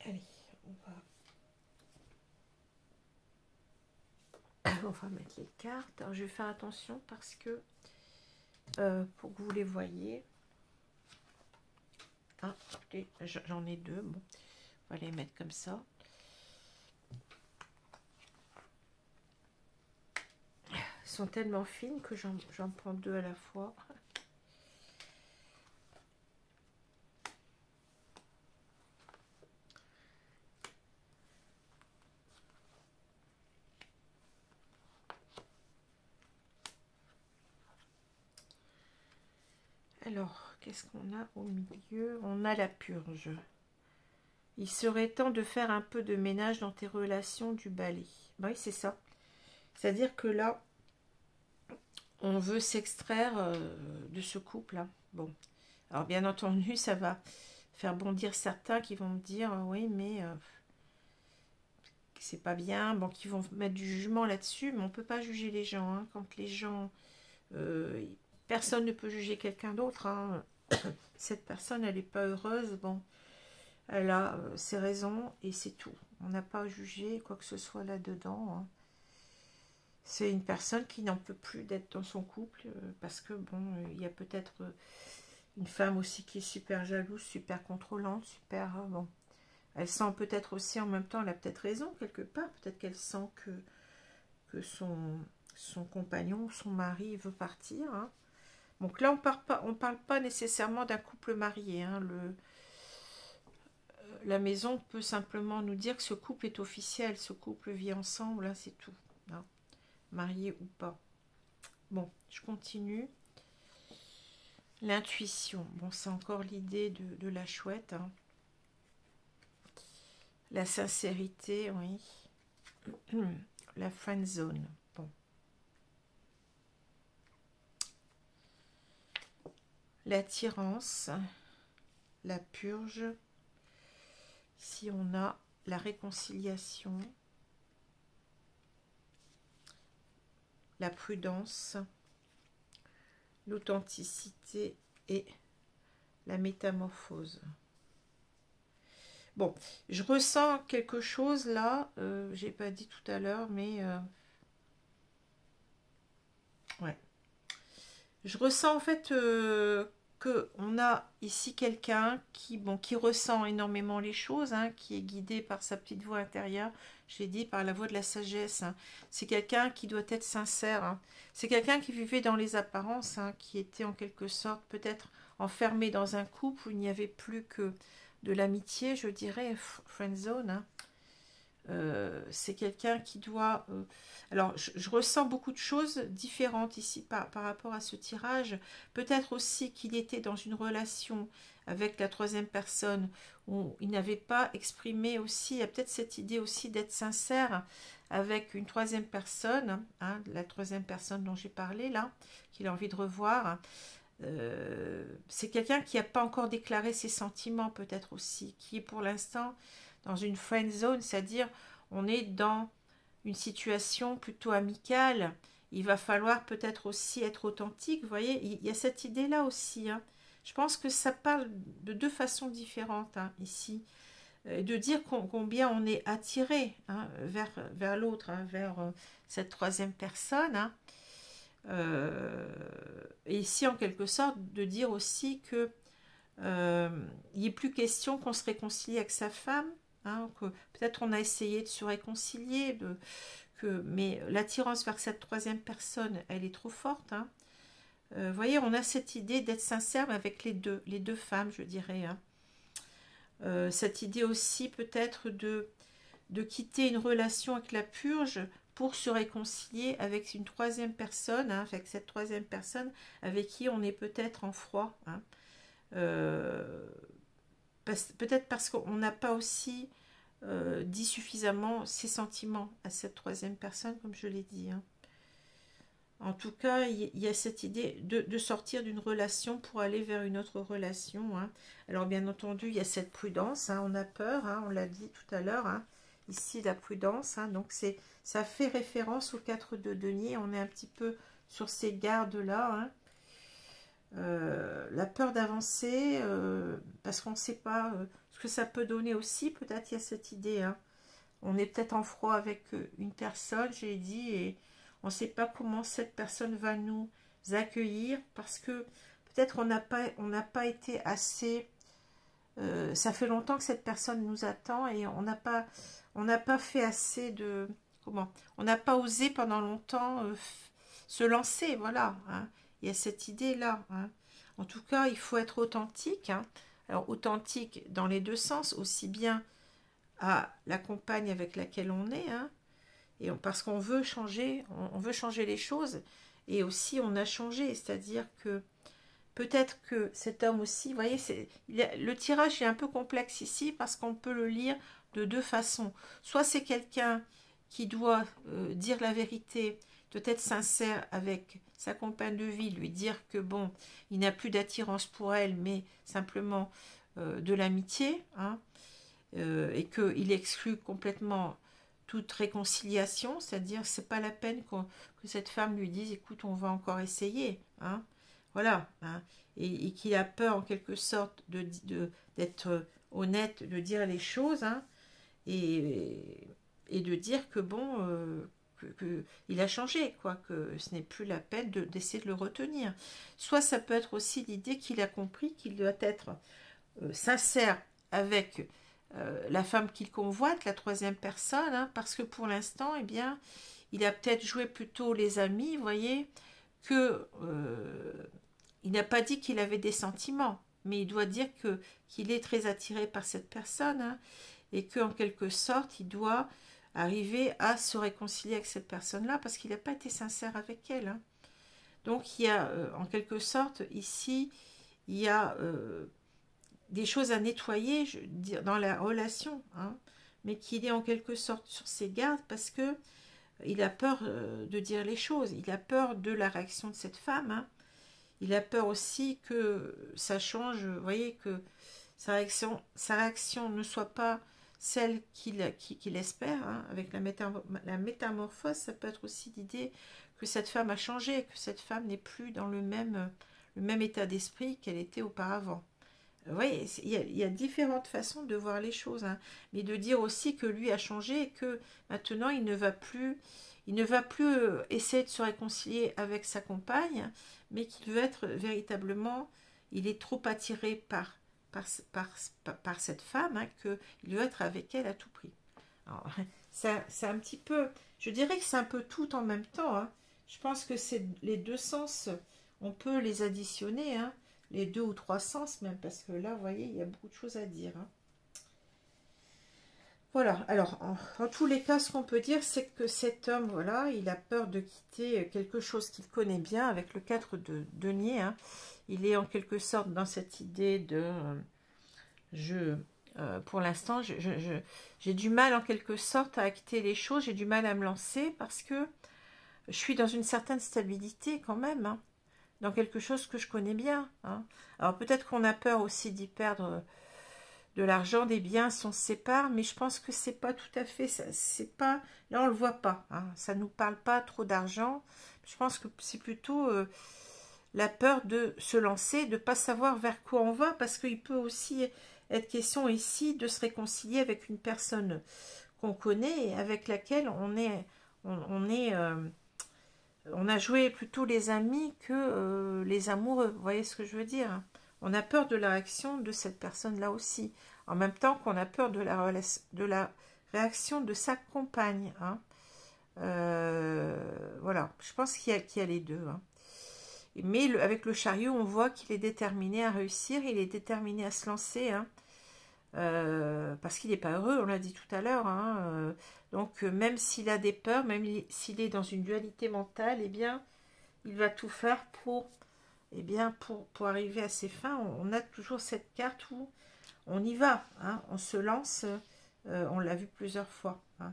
S1: Allez, on va mettre les cartes. Alors, je vais faire attention parce que, pour que vous les voyez. Ah, j'en ai deux. Bon, on va les mettre comme ça. Elles sont tellement fines que j'en prends deux à la fois. Alors, qu'est-ce qu'on a au milieu? On a la purge. Il serait temps de faire un peu de ménage dans tes relations du balai. Oui, c'est ça. C'est-à-dire que là, on veut s'extraire de ce couple-là. Bon, alors bien entendu, ça va faire bondir certains qui vont me dire oui, mais c'est pas bien. Bon, qui vont mettre du jugement là-dessus, mais on peut pas juger les gens, hein. Quand les gens, personne ne peut juger quelqu'un d'autre, hein. Cette personne, elle n'est pas heureuse. Bon, elle a ses raisons et c'est tout. On n'a pas à juger quoi que ce soit là-dedans, hein. C'est une personne qui n'en peut plus d'être dans son couple parce que, bon, il y a peut-être une femme aussi qui est super jalouse, super contrôlante, super... bon, elle sent peut-être aussi en même temps, elle a peut-être raison quelque part, peut-être qu'elle sent que son compagnon, son mari veut partir, hein. Donc là, on parle pas nécessairement d'un couple marié, hein. La maison peut simplement nous dire que ce couple est officiel, ce couple vit ensemble, hein, c'est tout, hein. Marié ou pas. Bon, je continue. L'intuition. Bon, c'est encore l'idée de la chouette, hein. La sincérité, oui. La friend zone. Bon. L'attirance. La purge. Si on a la réconciliation. La prudence, l'authenticité et la métamorphose. Bon, je ressens quelque chose là, j'ai pas dit tout à l'heure, mais ouais. Je ressens en fait que on a ici quelqu'un qui, bon, qui ressent énormément les choses, hein, qui est guidé par sa petite voix intérieure, je l'ai dit, par la voix de la sagesse. Hein. C'est quelqu'un qui doit être sincère. Hein. C'est quelqu'un qui vivait dans les apparences, hein, qui était en quelque sorte peut-être enfermé dans un couple où il n'y avait plus que de l'amitié, je dirais, friendzone. Hein. C'est quelqu'un qui doit... alors, je ressens beaucoup de choses différentes ici par rapport à ce tirage. Peut-être aussi qu'il était dans une relation avec la troisième personne où il n'avait pas exprimé aussi, il y a peut-être cette idée aussi d'être sincère avec une troisième personne, hein, la troisième personne dont j'ai parlé là, qu'il a envie de revoir. C'est quelqu'un qui n'a pas encore déclaré ses sentiments peut-être aussi, qui est pour l'instant dans une friend zone, c'est-à-dire on est dans une situation plutôt amicale. Il va falloir peut-être aussi être authentique, vous voyez, il y a cette idée-là aussi. Hein. Je pense que ça parle de deux façons différentes hein, ici. De dire combien on est attiré hein, vers l'autre, hein, vers cette troisième personne. Hein. Et ici, en quelque sorte, de dire aussi que il n'est plus question qu'on se réconcilie avec sa femme, hein, que peut-être on a essayé de se réconcilier, mais l'attirance vers cette troisième personne, elle est trop forte. Hein. Vous voyez, on a cette idée d'être sincère avec les deux femmes, je dirais. Hein. Cette idée aussi peut-être de quitter une relation avec la purge pour se réconcilier avec une troisième personne, hein, avec cette troisième personne avec qui on est peut-être en froid. Hein. Peut-être parce qu'on n'a pas aussi dit suffisamment ses sentiments à cette troisième personne, comme je l'ai dit. Hein. En tout cas, il y a cette idée de sortir d'une relation pour aller vers une autre relation. Hein. Alors, bien entendu, il y a cette prudence. Hein, on a peur, hein, on l'a dit tout à l'heure. Hein. Ici, la prudence. Hein, donc, ça fait référence aux 4 de denier. On est un petit peu sur ces gardes-là. Hein. La peur d'avancer, parce qu'on ne sait pas ce que ça peut donner aussi. Peut-être il y a cette idée. Hein. On est peut-être en froid avec une personne, j'ai dit, et on ne sait pas comment cette personne va nous accueillir, parce que peut-être on n'a pas été assez... ça fait longtemps que cette personne nous attend et on n'a pas fait assez de... Comment? On n'a pas osé pendant longtemps se lancer, voilà. Hein. Il y a cette idée-là. Hein. En tout cas, il faut être authentique. Hein. Alors, authentique dans les deux sens, aussi bien à la compagne avec laquelle on est, hein, et parce qu'on veut changer, on veut changer les choses, et aussi on a changé, c'est-à-dire que peut-être que cet homme aussi, vous voyez, le tirage est un peu complexe ici, parce qu'on peut le lire de deux façons. Soit c'est quelqu'un qui doit dire la vérité, doit être sincère avec sa compagne de vie, lui dire que bon, il n'a plus d'attirance pour elle, mais simplement de l'amitié, hein, et qu'il exclut complètement toute réconciliation, c'est-à-dire c'est pas la peine que cette femme lui dise écoute, on va encore essayer, hein, voilà, hein, et qu'il a peur en quelque sorte d'être honnête, de dire les choses, hein, et de dire que bon, il a changé, quoi, que ce n'est plus la peine d'essayer de le retenir. Soit ça peut être aussi l'idée qu'il a compris qu'il doit être sincère avec la femme qu'il convoite, la troisième personne, hein, parce que pour l'instant, eh bien, il a peut-être joué plutôt les amis, vous voyez, que il n'a pas dit qu'il avait des sentiments, mais il doit dire qu'il est très attiré par cette personne, hein, et qu'en quelque sorte, il doit arriver à se réconcilier avec cette personne-là, parce qu'il n'a pas été sincère avec elle. Hein. Donc, il y a, en quelque sorte, ici, il y a... des choses à nettoyer dans la relation, hein, mais qu'il est en quelque sorte sur ses gardes parce que il a peur de dire les choses, il a peur de la réaction de cette femme, hein. Il a peur aussi que ça change, vous voyez, que sa réaction ne soit pas celle qu'il espère, hein, avec la métamorphose. Ça peut être aussi l'idée que cette femme a changé, que cette femme n'est plus dans le même état d'esprit qu'elle était auparavant. Oui, il y a différentes façons de voir les choses, hein, mais de dire aussi que lui a changé et que maintenant il ne va plus essayer de se réconcilier avec sa compagne, mais qu'il veut être véritablement, il est trop attiré par cette femme, hein, qu'il veut être avec elle à tout prix. C'est un petit peu, je dirais que c'est un peu tout en même temps, hein. Je pense que c'est les deux sens, on peut les additionner, hein, les 2 ou 3 sens même, parce que là, vous voyez, il y a beaucoup de choses à dire, hein. Voilà, alors, en tous les cas, ce qu'on peut dire, c'est que cet homme, voilà, il a peur de quitter quelque chose qu'il connaît bien, avec le 4 de denier, hein. Il est en quelque sorte dans cette idée de... pour l'instant, j'ai du mal en quelque sorte à acter les choses, j'ai du mal à me lancer, parce que je suis dans une certaine stabilité quand même, hein, dans quelque chose que je connais bien, hein. Alors peut-être qu'on a peur aussi d'y perdre de l'argent, des biens, si on se sépare, mais je pense que c'est pas tout à fait, c'est pas, là on le voit pas, hein, ça nous parle pas trop d'argent. Je pense que c'est plutôt la peur de se lancer, de pas savoir vers quoi on va, parce qu'il peut aussi être question ici de se réconcilier avec une personne qu'on connaît et avec laquelle on a joué plutôt les amis que les amoureux. Vous voyez ce que je veux dire? On a peur de la réaction de cette personne-là aussi. En même temps qu'on a peur de la réaction de sa compagne, hein. Voilà, je pense qu'il y a les deux, hein. Mais avec le chariot, on voit qu'il est déterminé à réussir, il est déterminé à se lancer, hein. Parce qu'il n'est pas heureux, on l'a dit tout à l'heure, hein. Donc même s'il a des peurs, même s'il est dans une dualité mentale, eh bien, il va tout faire pour, eh bien, pour arriver à ses fins. On a toujours cette carte où on y va, hein, on se lance, on l'a vu plusieurs fois, hein.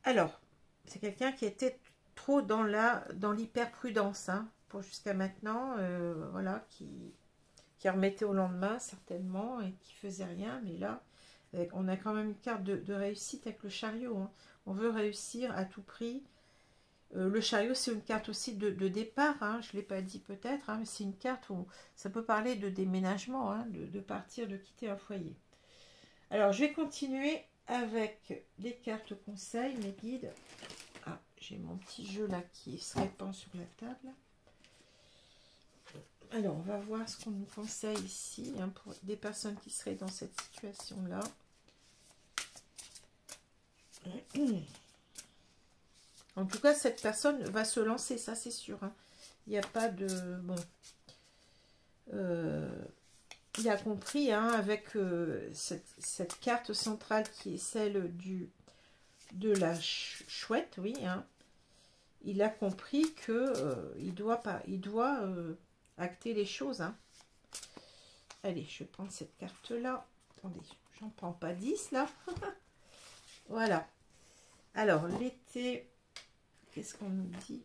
S1: Alors, c'est quelqu'un qui était trop dans l'hyperprudence, hein, pour jusqu'à maintenant, voilà, qui remettait au lendemain certainement et qui faisait rien, mais là on a quand même une carte de réussite avec le chariot, hein. On veut réussir à tout prix. Le chariot, c'est une carte aussi de départ, hein. Je ne l'ai pas dit peut-être, hein, mais c'est une carte où ça peut parler de déménagement, hein, de partir, de quitter un foyer. Alors je vais continuer avec les cartes conseils, mes guides. Ah, j'ai mon petit jeu là qui se répand sur la table. Alors, on va voir ce qu'on nous conseille ici, hein, pour des personnes qui seraient dans cette situation-là. En tout cas, cette personne va se lancer, ça c'est sûr, hein. Il n'y a pas de... Bon. Il a compris, hein, avec cette carte centrale qui est celle de la chouette, oui, hein. Il a compris que il doit acter les choses, hein. Allez, je vais prendre cette carte-là. Attendez, j'en prends pas 10, là. Voilà. Alors, l'été, qu'est-ce qu'on nous dit?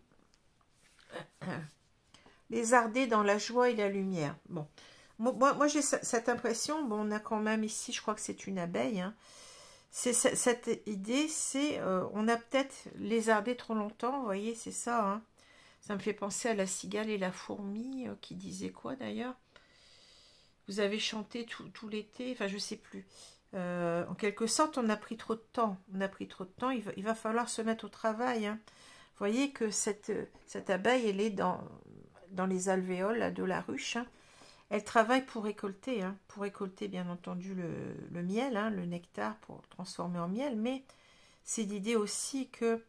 S1: Lézarder dans la joie et la lumière. Bon, moi j'ai cette impression, bon, on a quand même ici, je crois que c'est une abeille, hein. C'est cette idée, c'est, on a peut-être lézardé trop longtemps, vous voyez, c'est ça, hein. Ça me fait penser à la cigale et la fourmi, qui disait quoi d'ailleurs? Vous avez chanté tout l'été, enfin je sais plus. En quelque sorte, on a pris trop de temps. On a pris trop de temps, il va falloir se mettre au travail, hein. Vous voyez que cette abeille, elle est dans les alvéoles là, de la ruche, hein. Elle travaille pour récolter, hein, bien entendu le miel, hein, le nectar pour le transformer en miel, mais c'est l'idée aussi que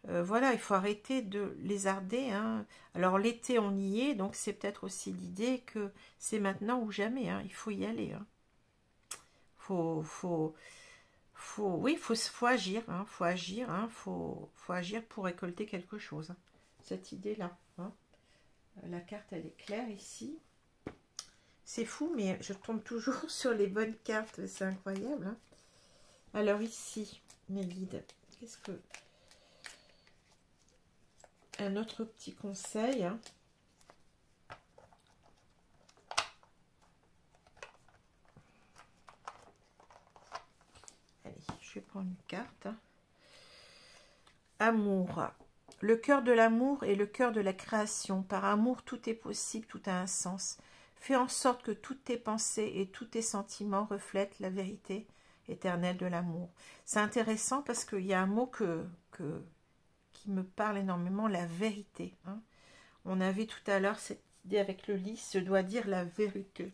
S1: voilà, il faut arrêter de lézarder, hein. Alors l'été on y est, donc c'est peut-être aussi l'idée que c'est maintenant ou jamais, hein. Il faut y aller, hein. Oui, faut agir, hein. Faut agir, hein. Faut agir pour récolter quelque chose, hein. Cette idée-là, hein. La carte elle est claire ici. C'est fou, mais je tombe toujours sur les bonnes cartes, c'est incroyable, hein. Alors ici, mes guides, qu'est-ce que... Un autre petit conseil, hein. Allez, je vais prendre une carte. Amour. Le cœur de l'amour est le cœur de la création. Par amour, tout est possible, tout a un sens. Fais en sorte que toutes tes pensées et tous tes sentiments reflètent la vérité éternelle de l'amour. C'est intéressant parce qu'il y a un mot qui me parle énormément, la vérité, hein. On avait tout à l'heure décider avec le lys, je dois dire la vérité.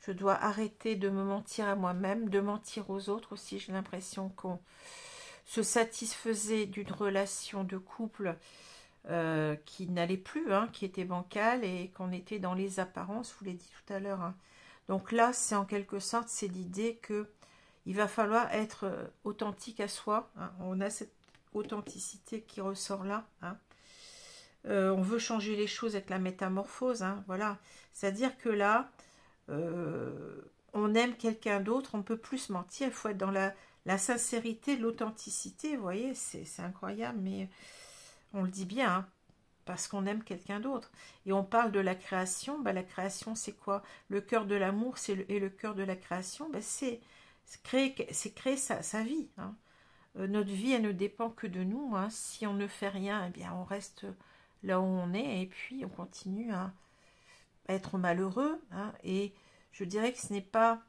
S1: Je dois arrêter de me mentir à moi-même, de mentir aux autres aussi. J'ai l'impression qu'on se satisfaisait d'une relation de couple qui n'allait plus, hein, qui était bancale et qu'on était dans les apparences, je vous l'ai dit tout à l'heure. Hein. Donc là, c'est en quelque sorte, c'est l'idée que il va falloir être authentique à soi. Hein. On a cette authenticité qui ressort là. Hein. On veut changer les choses avec la métamorphose. Hein, voilà. C'est-à-dire que là, on aime quelqu'un d'autre, on peut plus se mentir. Il faut être dans la sincérité, l'authenticité. Vous voyez, c'est incroyable, mais on le dit bien, hein, parce qu'on aime quelqu'un d'autre. Et on parle de la création. La création, c'est quoi? Le cœur de l'amour et le cœur de la création, c'est créer sa vie. Hein. Notre vie, elle ne dépend que de nous. Hein. Si on ne fait rien, eh bien, on reste là où on est et puis on continue à être malheureux. Hein. Et je dirais que ce n'est pas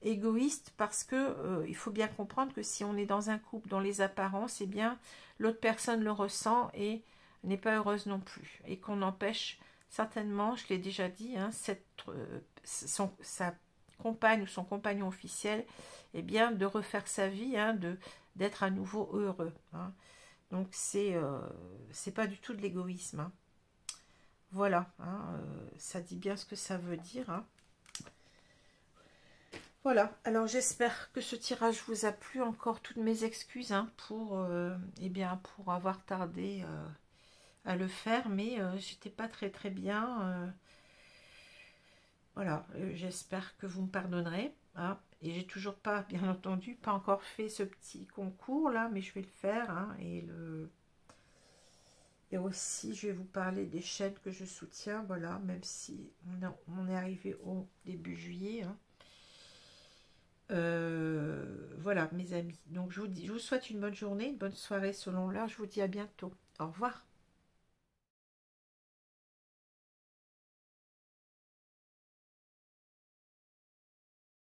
S1: égoïste parce que il faut bien comprendre que si on est dans un couple, dans les apparences, eh bien, l'autre personne le ressent et n'est pas heureuse non plus. Et qu'on empêche certainement, je l'ai déjà dit, hein, sa compagne ou son compagnon officiel, eh bien, de refaire sa vie, hein, d'être à nouveau heureux. Hein. Donc, c'est pas du tout de l'égoïsme. Hein. Voilà, hein, ça dit bien ce que ça veut dire. Hein. Voilà, alors j'espère que ce tirage vous a plu. Encore toutes mes excuses hein, eh bien, pour avoir tardé à le faire, mais j'étais pas très bien. Voilà, j'espère que vous me pardonnerez. Hein, et j'ai toujours pas, bien entendu, pas encore fait ce petit concours là, mais je vais le faire. Hein, et aussi, je vais vous parler des chaînes que je soutiens. Voilà, même si on est arrivé au début juillet. Hein. Voilà, mes amis. Donc, je vous souhaite une bonne journée, une bonne soirée selon l'heure. Je vous dis à bientôt. Au revoir.